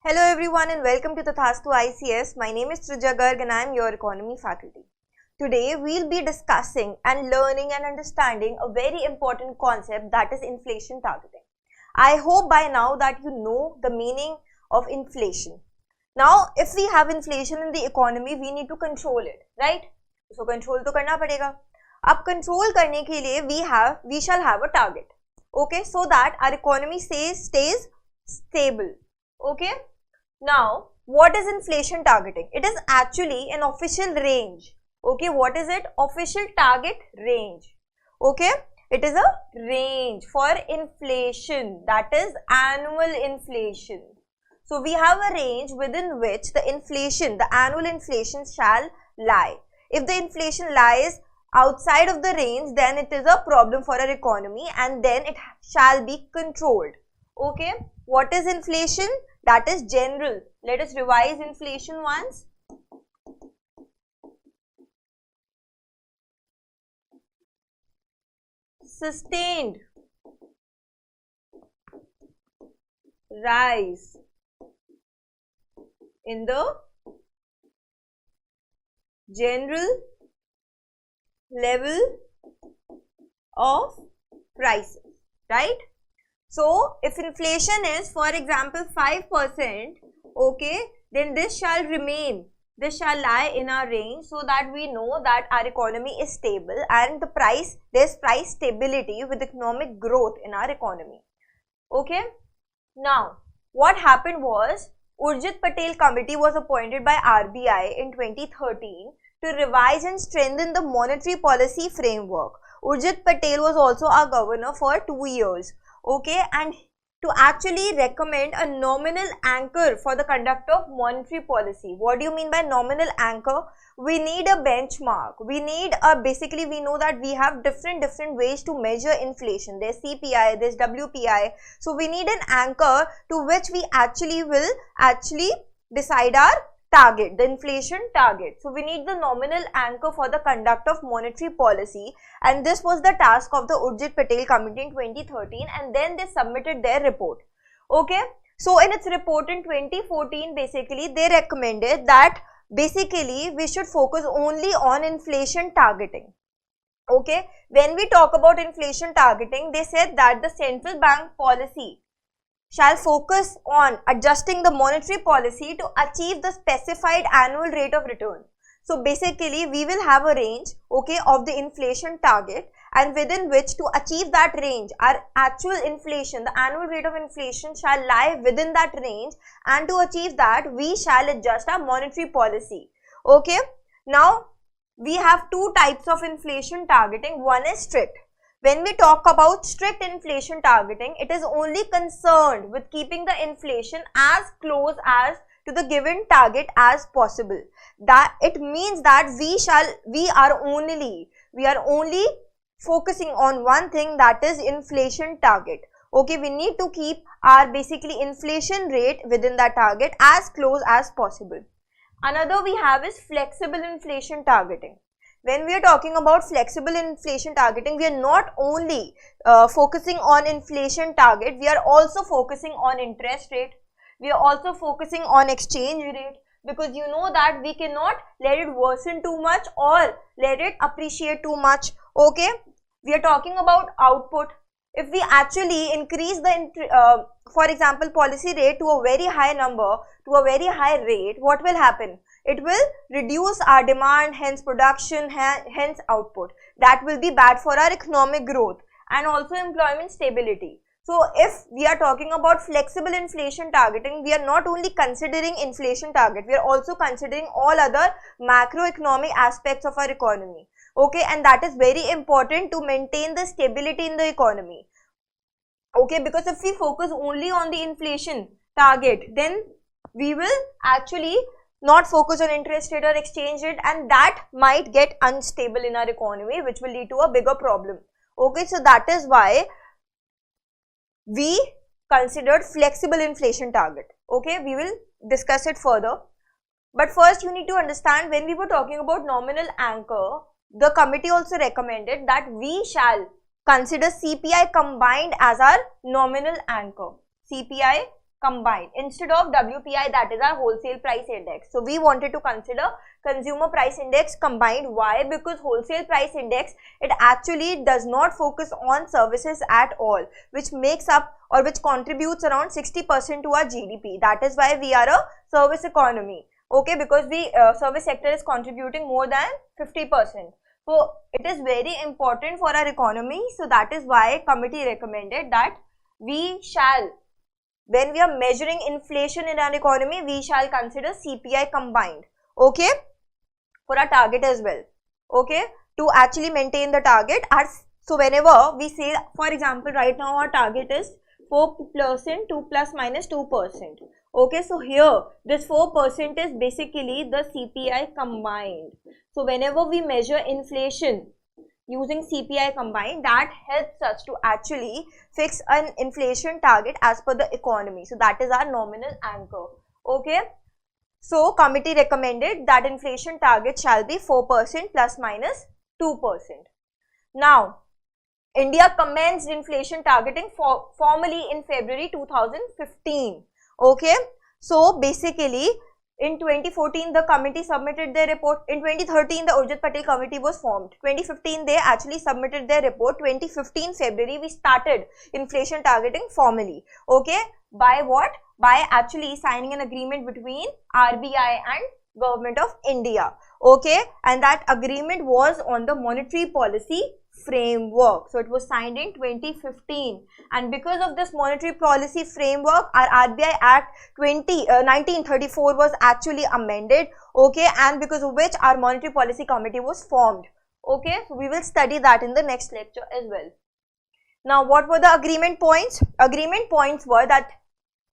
Hello everyone and welcome to Tathastu ICS. My name is Trija Garg and I am your economy faculty. Today we'll be discussing and learning and understanding a very important concept, that is inflation targeting. I hope by now that you know the meaning of inflation. Now if we have inflation in the economy, we need to control it, right? So control to karna padega. Ab control karne ke liye we shall have a target, okay, so that our economy stays stable. Okay, now what is inflation targeting? It is actually an official range. Okay, what is it? Official target range. Okay, it is a range for inflation, that is annual inflation. So we have a range within which the inflation, the annual inflation shall lie. If the inflation lies outside of the range, then it is a problem for our economy and then it shall be controlled. Okay, what is inflation? That is general. Let us revise inflation once. Sustained rise in the general level of prices, right? So, if inflation is, for example, 5%, okay, then this shall remain, this shall lie in our range so that we know that our economy is stable and there's price stability with economic growth in our economy. Okay, now, what happened was, Urjit Patel Committee was appointed by RBI in 2013 to revise and strengthen the monetary policy framework. Urjit Patel was also our governor for 2 years. Okay, and to actually recommend a nominal anchor for the conduct of monetary policy. What do you mean by nominal anchor? We need a benchmark. We need basically we know that we have different ways to measure inflation. There's CPI, there's WPI. So we need an anchor to which we will decide our target, the inflation target. So we need the nominal anchor for the conduct of monetary policy, and this was the task of the Urjit Patel Committee in 2013, and then they submitted their report. Okay, so in its report in 2014, basically they recommended that basically we should focus only on inflation targeting. Okay, when we talk about inflation targeting, they said that the central bank policy shall focus on adjusting the monetary policy to achieve the specified annual rate of return. So basically we will have a range, okay, of the inflation target, and within which to achieve that range, our actual inflation, the annual rate of inflation shall lie within that range, and to achieve that we shall adjust our monetary policy. Okay, now we have two types of inflation targeting. One is strict. When we talk about strict inflation targeting, it is only concerned with keeping the inflation as close as to the given target as possible. That it means that we are only focusing on one thing, that is inflation target. Okay, we need to keep our basically inflation rate within that target as close as possible. Another we have is flexible inflation targeting. When we are talking about flexible inflation targeting, we are not only focusing on inflation target, we are also focusing on interest rate. We are also focusing on exchange rate, because you know that we cannot let it worsen too much or let it appreciate too much. Okay, we are talking about output. If we actually increase the, for example, policy rate to a very high number, to a very high rate, what will happen? It will reduce our demand, hence production, hence output. That will be bad for our economic growth and also employment stability. So if we are talking about flexible inflation targeting, we are not only considering inflation target, we are also considering all other macroeconomic aspects of our economy. Okay, and that is very important to maintain the stability in the economy. Okay, because if we focus only on the inflation target, then we will actually not focus on interest rate or exchange rate, and that might get unstable in our economy, which will lead to a bigger problem. Okay, so that is why we considered flexible inflation target. Okay, we will discuss it further. But first you need to understand, when we were talking about nominal anchor, the committee also recommended that we shall consider CPI combined as our nominal anchor. CPI combined instead of WPI, that is our wholesale price index. So we wanted to consider consumer price index combined. Why? Because wholesale price index, it actually does not focus on services at all, which makes up or which contributes around 60% to our GDP. That is why we are a service economy. Okay, because we service sector is contributing more than 50%. So it is very important for our economy. So that is why committee recommended that we shall, when we are measuring inflation in our economy, we shall consider CPI combined, okay, for our target as well, okay, to actually maintain the target. So whenever we say, for example, right now our target is 4%, 2 plus minus 2%, okay, so here this 4% is basically the CPI combined. So whenever we measure inflation using CPI combined, that helps us to actually fix an inflation target as per the economy. So that is our nominal anchor. Okay. So committee recommended that inflation target shall be 4% plus minus 2%. Now, India commenced inflation targeting formally in February 2015. Okay. So basically, in 2014, the committee submitted their report. In 2013, the Urjit Patel committee was formed. 2015, they actually submitted their report. 2015 February, we started inflation targeting formally. Okay, by what? By actually signing an agreement between RBI and Government of India. Okay, and that agreement was on the monetary policy framework. So it was signed in 2015, and because of this monetary policy framework, our RBI Act 1934 was actually amended, okay, and because of which our monetary policy committee was formed. Okay, so we will study that in the next lecture as well. Now, what were the agreement points? Agreement points were that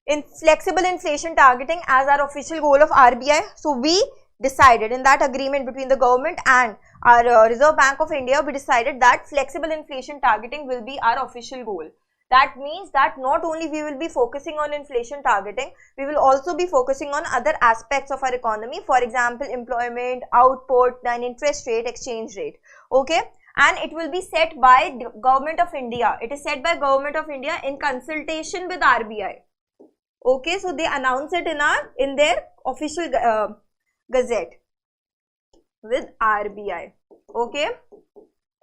in flexible inflation targeting as our official goal of RBI. So we decided in that agreement between the government and our Reserve Bank of India, we decided that flexible inflation targeting will be our official goal. That means that not only we will be focusing on inflation targeting, we will also be focusing on other aspects of our economy, for example, employment, output, then interest rate, exchange rate. Okay, and it will be set by Government of India. It is set by Government of India in consultation with RBI. Okay, so they announce it in their official gazette with RBI. Okay,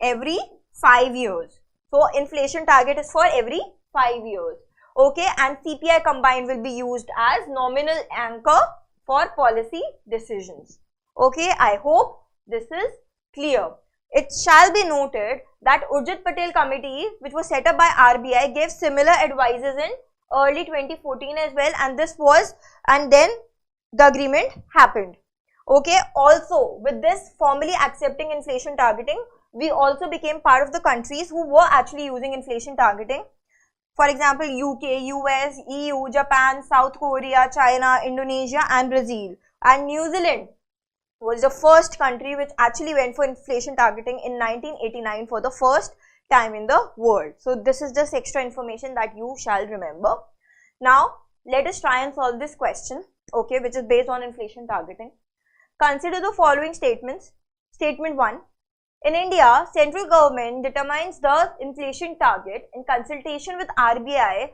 every 5 years. So inflation target is for every 5 years. Okay, and CPI combined will be used as nominal anchor for policy decisions. Okay, I hope this is clear. It shall be noted that Urjit Patel committee, which was set up by RBI, gave similar advices in early 2014 as well, and then the agreement happened. Okay, also with this formally accepting inflation targeting, we also became part of the countries who were actually using inflation targeting. For example, UK, US, EU, Japan, South Korea, China, Indonesia and Brazil. And New Zealand was the first country which actually went for inflation targeting in 1989 for the first time in the world. So this is just extra information that you shall remember. Now, let us try and solve this question, okay, which is based on inflation targeting. Consider the following statements. Statement 1. In India, central government determines the inflation target in consultation with RBI,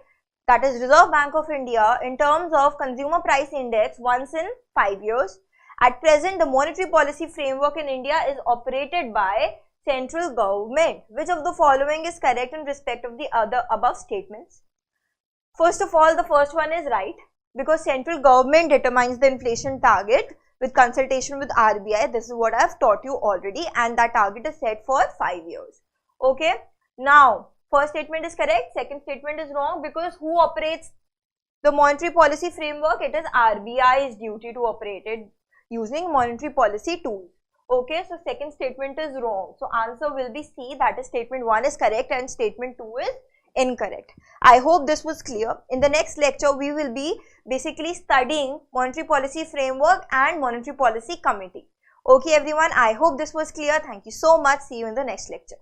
that is Reserve Bank of India, in terms of consumer price index once in 5 years. At present, the monetary policy framework in India is operated by central government. Which of the following is correct in respect of the other above statements? First of all, the first one is right, because central government determines the inflation target with consultation with RBI. This is what I have taught you already, and that target is set for 5 years. Okay. Now, first statement is correct, second statement is wrong, because who operates the monetary policy framework? It is RBI's duty to operate it using monetary policy tools. Okay, so second statement is wrong. So answer will be C, that is statement 1 is correct and statement 2 is incorrect. I hope this was clear. In the next lecture, we will be basically studying monetary policy framework and monetary policy committee. Okay everyone, I hope this was clear. Thank you so much. See you in the next lecture.